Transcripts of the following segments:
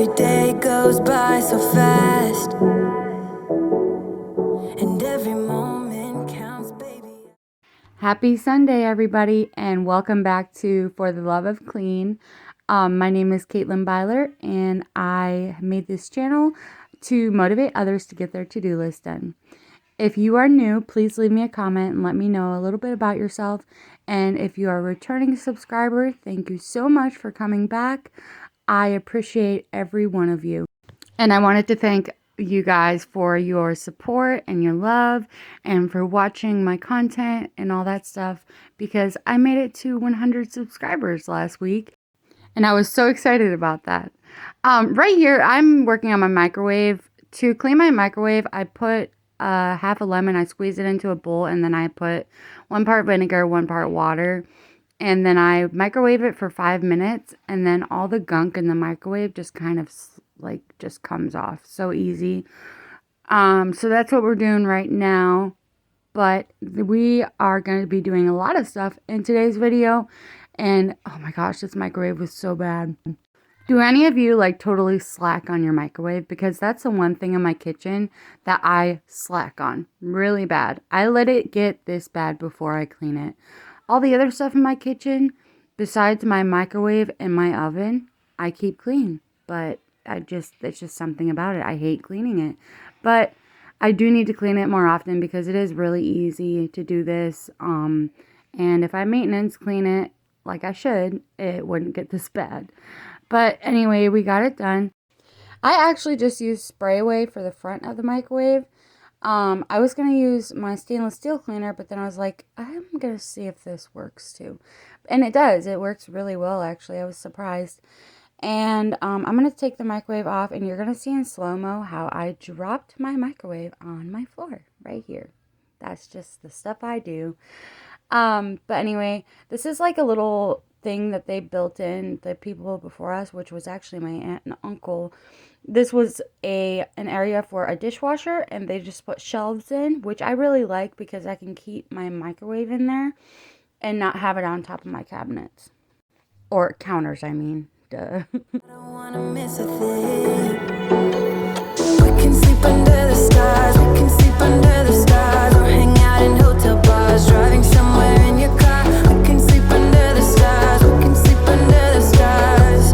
Every day goes by so fast, and every moment counts, baby. Happy Sunday, everybody, and welcome back to For the Love of Clean. My name is Caitlin Byler, and I made this channel to motivate others to get their to-do list done. If you are new, please leave me a comment and let me know a little bit about yourself. And if you are a returning subscriber, thank you so much for coming back. I appreciate every one of you. And I wanted to thank you guys for your support and your love and for watching my content and all that stuff, because I made it to 100 subscribers last week and I was so excited about that. Right here, I'm working on my microwave. To clean my microwave, I put half a lemon, I squeeze it into a bowl, and then I put 1 part vinegar, 1 part water. And then I microwave it for 5 minutes, and then all the gunk in the microwave just kind of just comes off. So easy. So that's what we're doing right now. But we are going to be doing a lot of stuff in today's video. And oh my gosh, this microwave was so bad. Do any of you totally slack on your microwave? Because that's the one thing in my kitchen that I slack on really bad. I let it get this bad before I clean it. All the other stuff in my kitchen, besides my microwave and my oven, I keep clean. But it's just something about it. I hate cleaning it. But I do need to clean it more often because it is really easy to do this. And if I maintenance clean it like I should, it wouldn't get this bad. But anyway, we got it done. I actually just used spray away for the front of the microwave. I was going to use my stainless steel cleaner, but then I was like, I'm going to see if this works too. And it does. It works really well, actually. I was surprised. And I'm going to take the microwave off, and you're going to see in slow-mo how I dropped my microwave on my floor right here. That's just the stuff I do. But anyway, this is like a little thing that they built in, the people before us, which was actually my aunt and uncle. This was an area for a dishwasher, and they just put shelves in, which I really like because I can keep my microwave in there and not have it on top of my cabinets. Or counters, I mean. Duh. I don't wanna miss a thing. We can sleep under the stars, we can sleep under the stars, or hang out in hotel bars, driving somewhere in your car. We can sleep under the stars, we can sleep under the stars,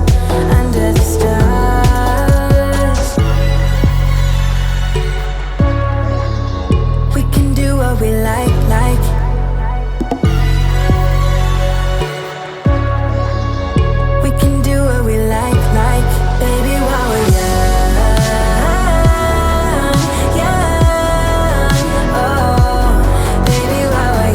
under the stars. We can do what we like. We can do what we like, baby, while we're young, young. Oh, baby, while we're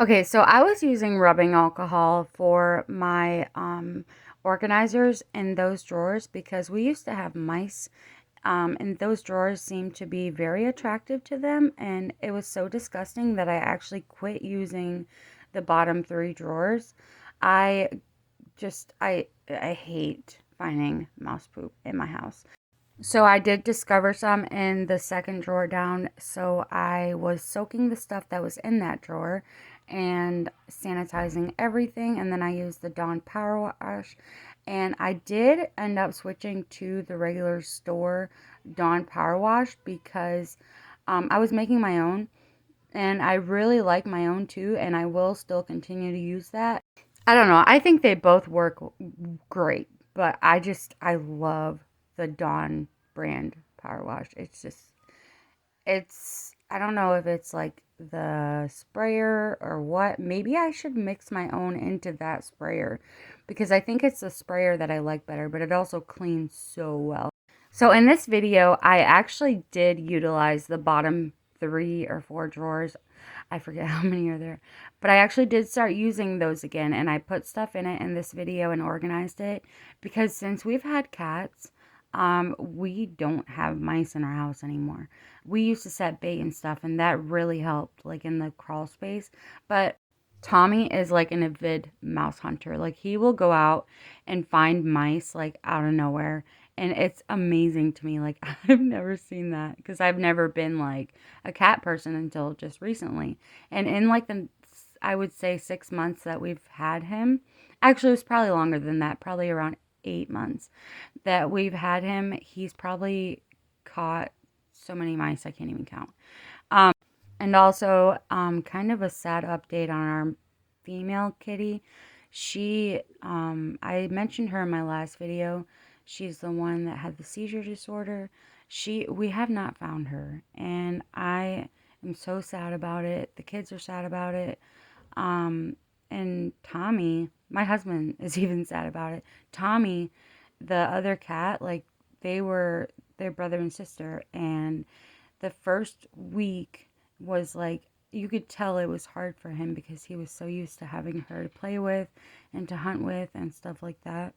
Okay, so I was using rubbing alcohol for my organizers in those drawers because we used to have mice, and those drawers seemed to be very attractive to them, and it was so disgusting that I actually quit using the bottom 3 drawers. I hate finding mouse poop in my house. So I did discover some in the second drawer down, so I was soaking the stuff that was in that drawer and sanitizing everything, and then I used the Dawn Power Wash, and I did end up switching to the regular store Dawn Power Wash because I was making my own, and I really like my own too, and I will still continue to use that. I don't know, I think they both work great, but I love the Dawn brand power wash. It's I don't know if it's like the sprayer or what. Maybe I should mix my own into that sprayer because I think it's the sprayer that I like better, but it also cleans so well. So in this video, I actually did utilize the bottom 3 or 4 drawers. I forget how many are there, but I actually did start using those again, and I put stuff in it in this video and organized it because since we've had cats, we don't have mice in our house anymore. We used to set bait and stuff, and that really helped, like in the crawl space. But Tommy is like an avid mouse hunter. Like he will go out and find mice like out of nowhere. And it's amazing to me. Like I've never seen that because I've never been like a cat person until just recently. And in like I would say 6 months that we've had him, actually it was probably longer than that, probably around 8 months that we've had him, he's probably caught so many mice I can't even count. And also, kind of a sad update on our female kitty. She, I mentioned her in my last video. She's the one that had the seizure disorder. We have not found her, and I am so sad about it. The kids are sad about it. And Tommy, my husband, is even sad about it. Tommy, the other cat, like they were their brother and sister, and the first week was like you could tell it was hard for him because he was so used to having her to play with and to hunt with and stuff like that.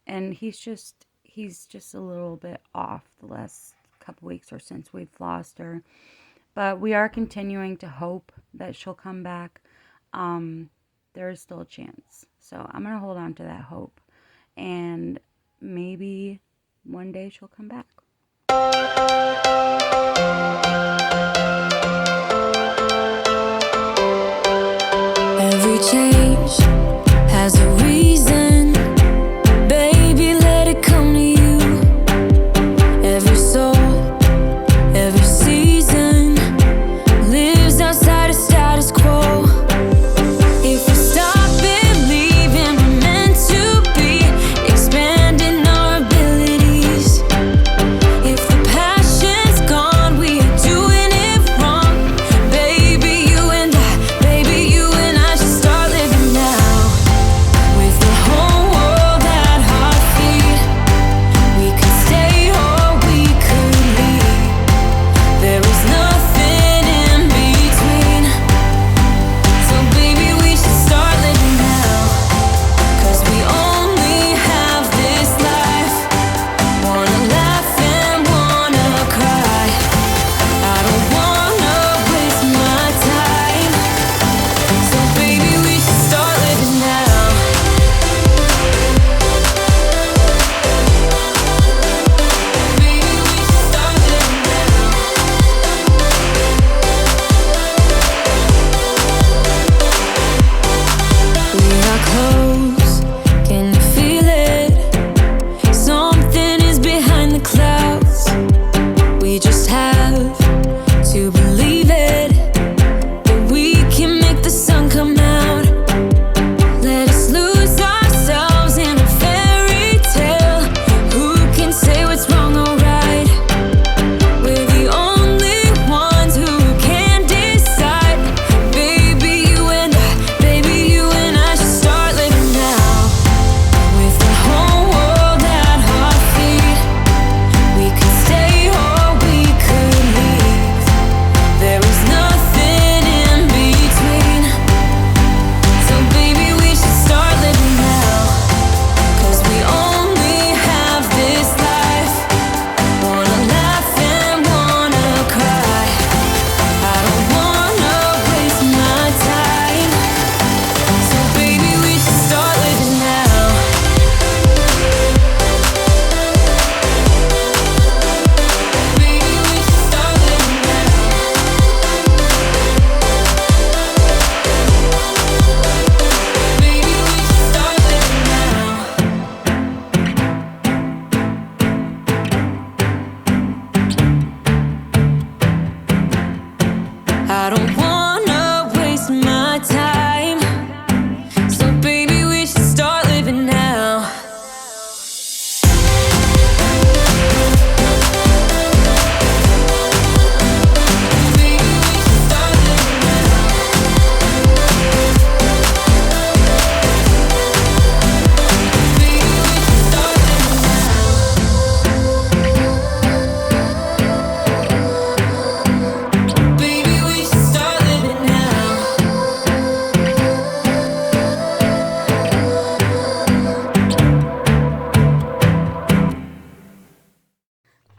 And he's just a little bit off the last couple weeks or since we've lost her. But we are continuing to hope that she'll come back. There is still a chance. So I'm going to hold on to that hope. And maybe one day she'll come back. Every change has a reason. Baby, let it come to you. Every soul, every season lives outside of status quo. If we stop believing we're meant to be, expanding our abilities,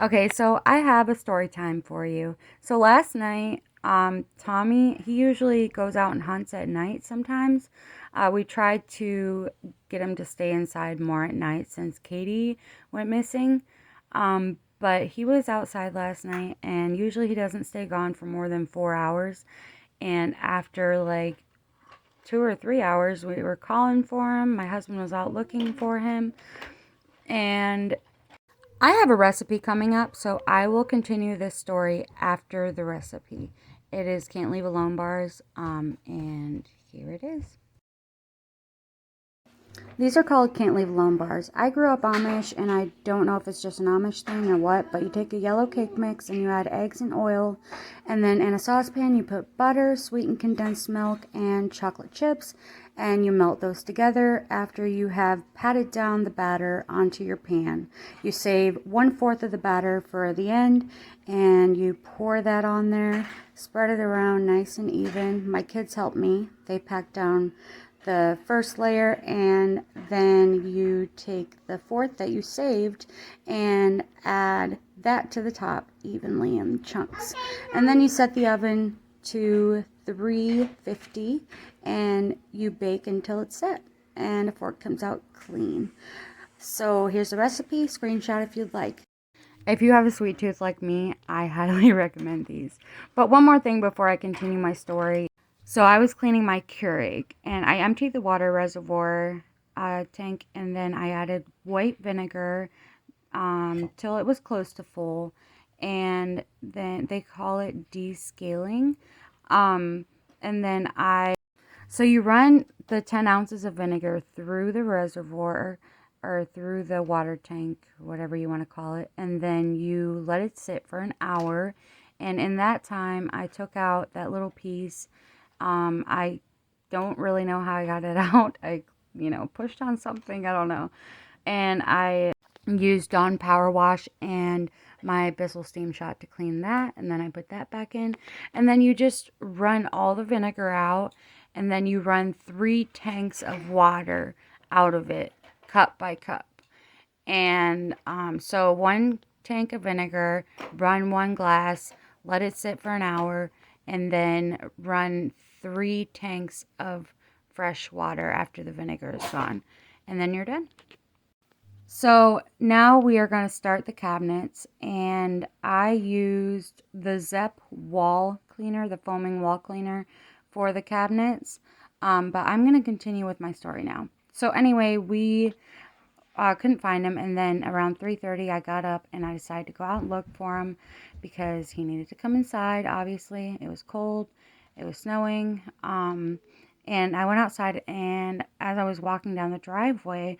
Okay, so I have a story time for you. So last night, Tommy, he usually goes out and hunts at night sometimes. We tried to get him to stay inside more at night since Katie went missing. But he was outside last night, and usually he doesn't stay gone for more than 4 hours. And after like 2 or 3 hours, we were calling for him. My husband was out looking for him. And I have a recipe coming up, so I will continue this story after the recipe. It is Can't Leave Alone bars, and here it is. These are called Can't Leave Alone bars. I grew up Amish, and I don't know if it's just an Amish thing or what, but you take a yellow cake mix and you add eggs and oil, and then in a saucepan you put butter, sweetened condensed milk, and chocolate chips, and you melt those together after you have patted down the batter onto your pan. You save 1/4 of the batter for the end, and you pour that on there, spread it around nice and even. My kids helped me. They packed down the first layer, and then you take the fourth that you saved and add that to the top evenly in chunks. And then you set the oven to 350 and you bake until it's set and the fork comes out clean. So here's the recipe, screenshot if you'd like. If you have a sweet tooth like me, I highly recommend these. But one more thing before I continue my story. So I was cleaning my Keurig, and I emptied the water reservoir tank, and then I added white vinegar till it was close to full, and then they call it descaling. And then so you run the 10 ounces of vinegar through the reservoir or through the water tank, whatever you want to call it, and then you let it sit for an hour. And in that time, I took out that little piece. I don't really know how I got it out. I, pushed on something, I don't know. And I used Dawn Power Wash and my Bissell Steam Shot to clean that. And then I put that back in. And then you just run all the vinegar out. And then you run 3 tanks of water out of it, cup by cup. And so 1 tank of vinegar, run 1 glass, let it sit for an hour, and then run 3 tanks of fresh water after the vinegar is gone. And then you're done. So now we are going to start the cabinets, and I used the Zepp wall cleaner, the foaming wall cleaner for the cabinets. But I'm going to continue with my story now. So anyway, we couldn't find him, and then around 3:30 I got up and I decided to go out and look for him because he needed to come inside. Obviously it was cold, it was snowing, and I went outside, and as I was walking down the driveway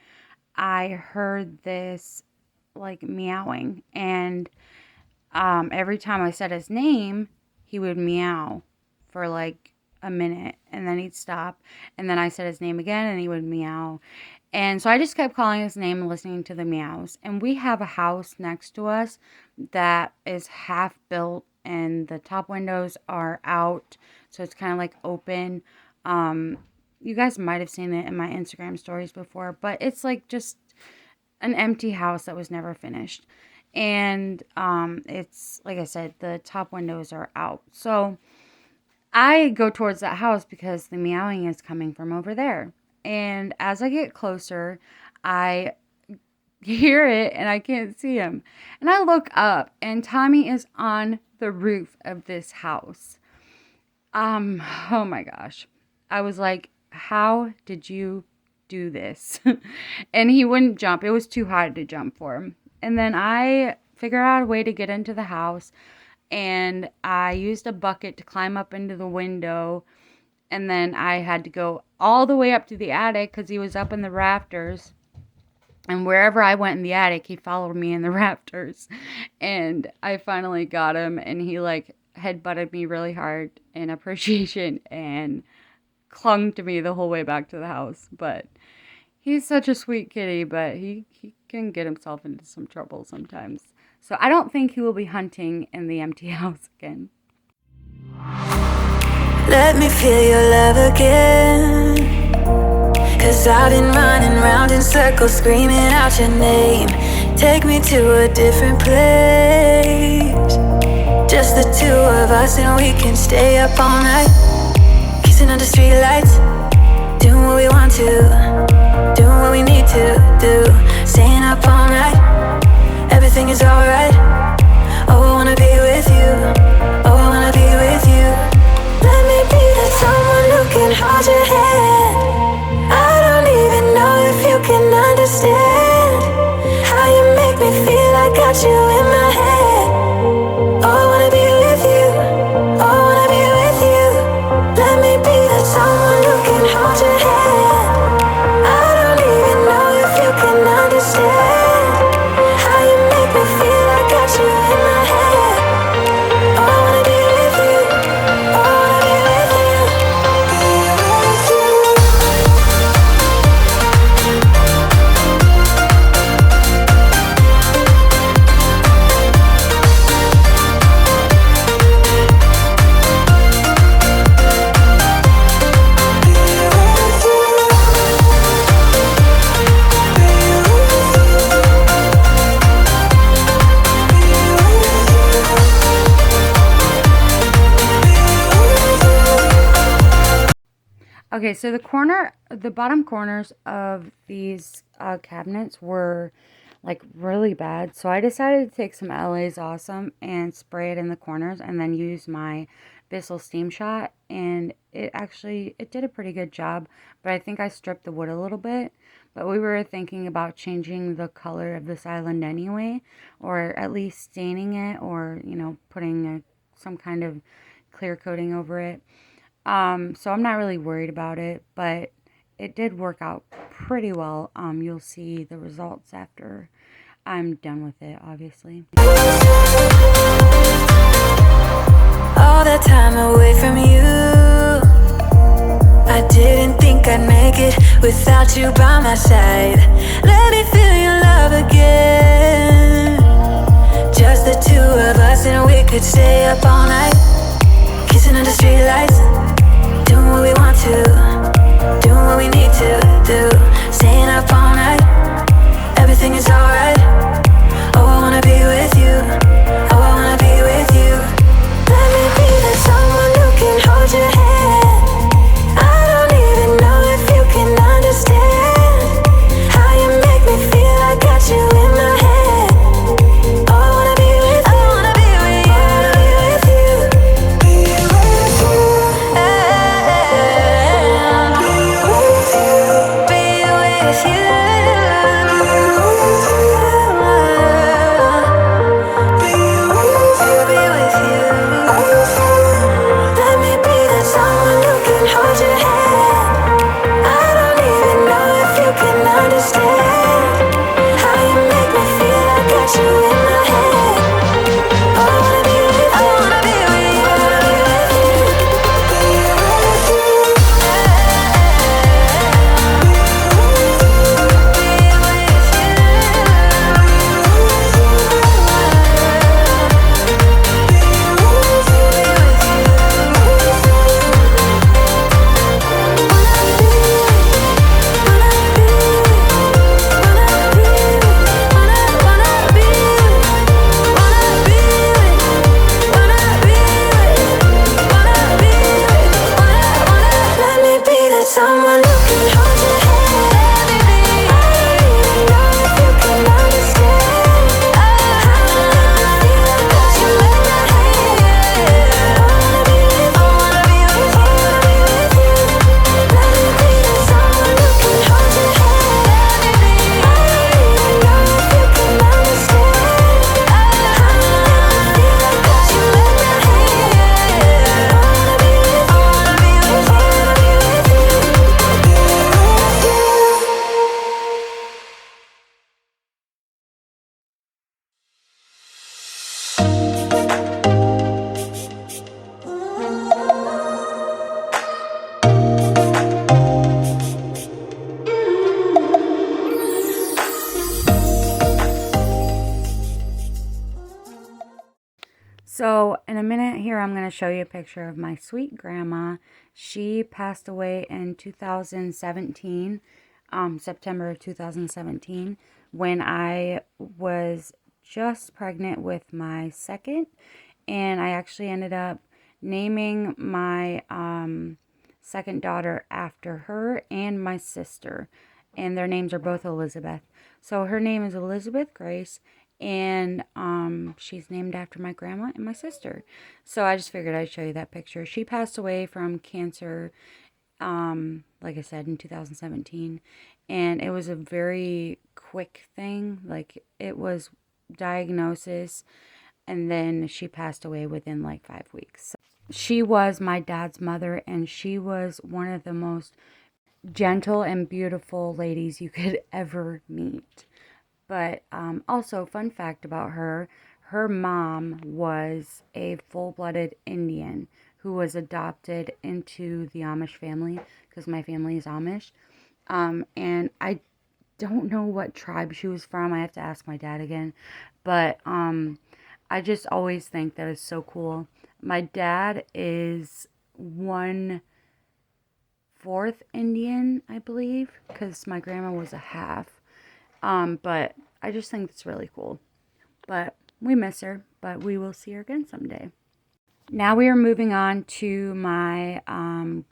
I heard this like meowing, and every time I said his name he would meow for like a minute, and then he'd stop, and then I said his name again and he would meow. And so I just kept calling his name and listening to the meows. And we have a house next to us that is half built and the top windows are out. So it's kind of like open. You guys might have seen it in my Instagram stories before, but it's like just an empty house that was never finished. And it's, like I said, the top windows are out. So I go towards that house because the meowing is coming from over there. And as I get closer, I hear it and I can't see him. And I look up and Tommy is on the roof of this house. Oh my gosh. I was like, how did you do this? And he wouldn't jump. It was too high to jump for him. And then I figured out a way to get into the house. And I used a bucket to climb up into the window. And then I had to go all the way up to the attic because he was up in the rafters. And wherever I went in the attic, he followed me in the rafters. And I finally got him. And he like headbutted me really hard in appreciation and clung to me the whole way back to the house. But he's such a sweet kitty, but he can get himself into some trouble sometimes. So I don't think he will be hunting in the empty house again. Let me feel your love again, 'cause I've been running round in circles screaming out your name. Take me to a different place. Just the two of us, and we can stay up all night, kissing under streetlights, doing what we want to, doing what we need to do, staying up all night. Everything is alright. Oh, I wanna be with you. Oh, I wanna be with you. Let me be that someone who can hold your hand. I don't even know if you can understand how you make me feel. I got you in my head. Oh, I wanna be with you. Oh, I wanna be with you. Let me be that someone who can hold your hand. I don't even know if you can understand how you make me feel. I got you in my head. Oh, I wanna be with you. Oh, I wanna be with you. Be with you. Okay, so the bottom corners of these cabinets were like really bad. So I decided to take some LA's Awesome and spray it in the corners and then use my Bissell Steam Shot. And it did a pretty good job, but I think I stripped the wood a little bit. But we were thinking about changing the color of this island anyway, or at least staining it, or, putting some kind of clear coating over it. So I'm not really worried about it, but it did work out pretty well. You'll see the results after I'm done with it, obviously. All that time away from you, I didn't think I'd make it without you by my side. Let me feel your love again. Just the two of us, and we could stay up all night, kissing under streetlights, doing what we want to, doing what we need to do, staying up all night. Everything is alright. Oh, I wanna be with you. Oh, I wanna be with you. Let me be that someone who can hold your hand. I don't even know if you can understand how you make me feel. I got you in my head. Oh, I wanna be with you. I wanna be with you. I wanna be with you. Be with you. Be with you. Let me be that someone who can hold your hand. I don't even know if you can understand how you make me feel. I got you in my head. I wanna be with you. I wanna be with you. I wanna be with you. Be with you. Let me be that someone who can hold your hand. I don't even know if you can understand how you make me feel. I got you in my head. I wanna be with you. I wanna be with you. I wanna be with you. Let me be that someone who can hold your hand. I don't even know if you can understand how you make me feel. I got you in my head. I wanna be with you. I wanna be with you. I wanna be with you. So in a minute here, I'm going to show you a picture of my sweet grandma. She passed away in 2017, September of 2017. when I was just pregnant with my second, and I actually ended up naming my second daughter after her and my sister, and their names are both Elizabeth. So her name is Elizabeth Grace, and she's named after my grandma and my sister. So I just figured I'd show you that picture. She passed away from cancer, like I said, in 2017, and it was a very quick thing. Like, it was diagnosis, and then she passed away within like 5 weeks. She was my dad's mother, and she was one of the most gentle and beautiful ladies you could ever meet. But also, fun fact about her, her mom was a full-blooded Indian who was adopted into the Amish family, because my family is Amish. And I don't know what tribe she was from. I have to ask my dad again. But I just always think that is so cool. My dad is 1/4 Indian, I believe, because my grandma was a half. But I just think it's really cool. But we miss her, but we will see her again someday. Now we are moving on to my, I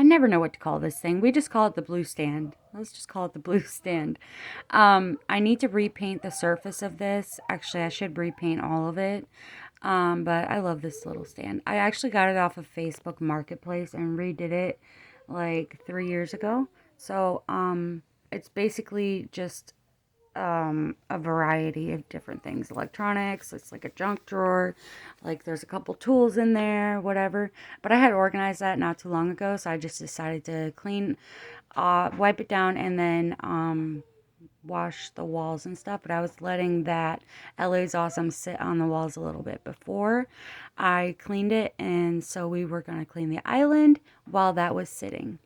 never know what to call this thing. We just call it the blue stand. Let's just call it the blue stand. I need to repaint the surface of this. Actually, I should repaint all of it. But I love this little stand. I actually got it off of Facebook Marketplace and redid it like 3 years ago. So, it's basically just a variety of different things. Electronics, it's like a junk drawer, like there's a couple tools in there, whatever. But I had organized that not too long ago, so I just decided to wipe it down, and then wash the walls and stuff. But I was letting that LA's Awesome sit on the walls a little bit before I cleaned it, and so we were going to clean the island while that was sitting.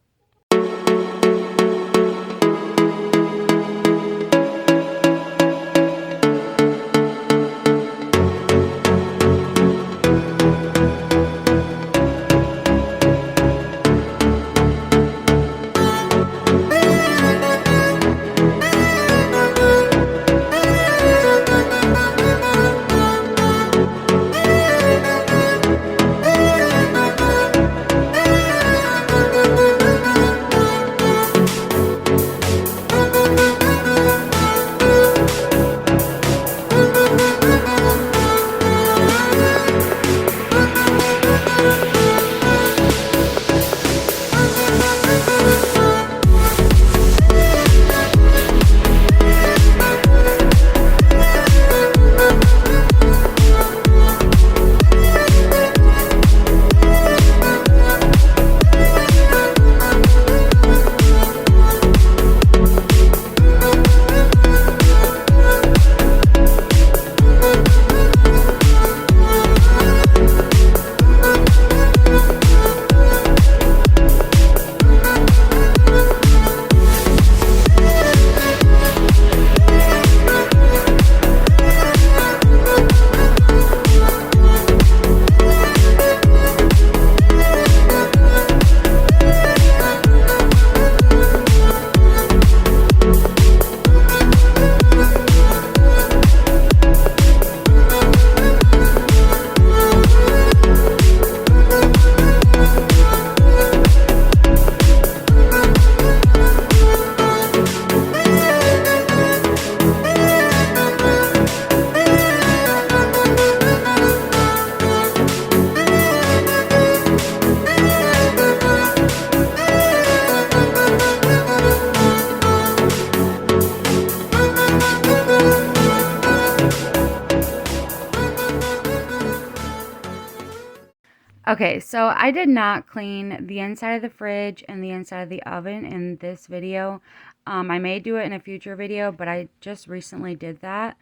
Okay, so I did not clean the inside of the fridge and the inside of the oven in this video. I may do it in a future video, but I just recently did that.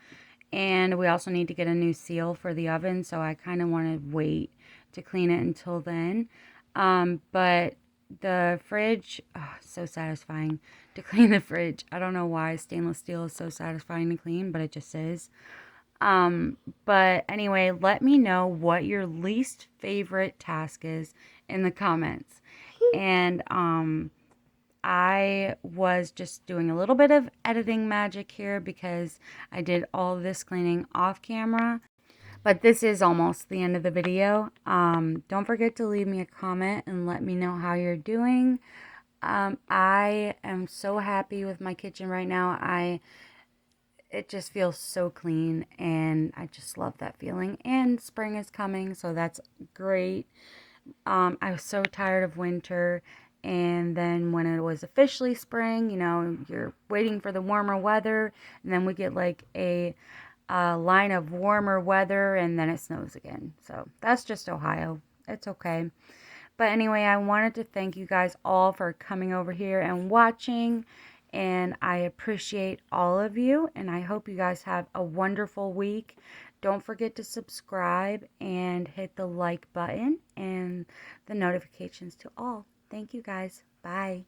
And we also need to get a new seal for the oven, so I kind of want to wait to clean it until then. But the fridge, oh, so satisfying to clean the fridge. I don't know why stainless steel is so satisfying to clean, but it just is. But anyway, let me know what your least favorite task is in the comments. And I was just doing a little bit of editing magic here because I did all of this cleaning off camera. But this is almost the end of the video. Don't forget to leave me a comment and let me know how you're doing. I am so happy with my kitchen right now. It just feels so clean and I just love that feeling. And spring is coming, so that's great. I was so tired of winter. And then when it was officially spring, you're waiting for the warmer weather. And then we get like a line of warmer weather and then it snows again. So that's just Ohio. It's okay. But anyway, I wanted to thank you guys all for coming over here and watching. And I appreciate all of you. And I hope you guys have a wonderful week. Don't forget to subscribe and hit the like button and the notifications to all. Thank you guys. Bye.